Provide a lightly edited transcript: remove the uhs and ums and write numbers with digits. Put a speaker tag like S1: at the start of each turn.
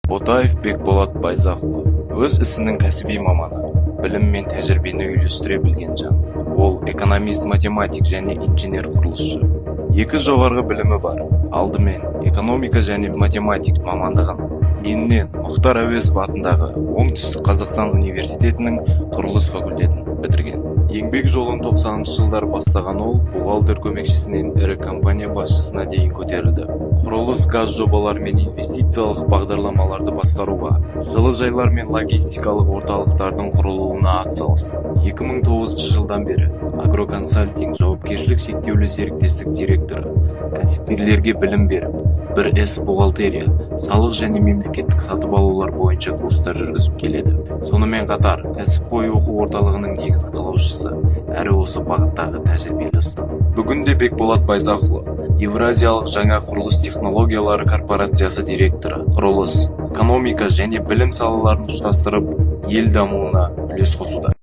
S1: Ботаев Бекболат Байзақұлы өз ісінің кәсіби маманы, білім мен тәжірибені үйлестіре білген жан. Ол экономист, математик және инженер құрылысшы. Екі жоғарғы білімі бар. Алдымен экономика және математик мамандығын кейіннен Мұхтар Әуезов атындағы Оңтүстік Қазақстан университетінің құрылыс факультетін бітірген. Еңбек жолын 90-шы жылдар бастаған ол, бухгалтер көмекшісінен ірі компания басшысына дейін көтерілді. Құрылыс, газ жобалар мен инвестициялық бағдарламаларды басқаруға, жылыжайлар мен логистикалық орталықтардың құрылуына атсалысты. 2009 жылдан бері Агроконсалтинг жауапкершілік шектеулі серіктестік директоры, кәсіпкерлерге білім беріп, 1С бухгалтерия, салық және мемлекеттік сатып алулар бойынша курстар жүргізіп келеді. Сонымен қатар, кәсіпқой оқу орталығының негізін қалаушысы, әрі осы бағыттағы тәжірибелі ұстаз. Бүгінде Бекболат Байзақұлы Евразиялық жаңа құрылыс технологиялары корпорациясы директоры, құрылыс, экономика және білім салаларын ұштастырып, ел дамуына үлес қосуда.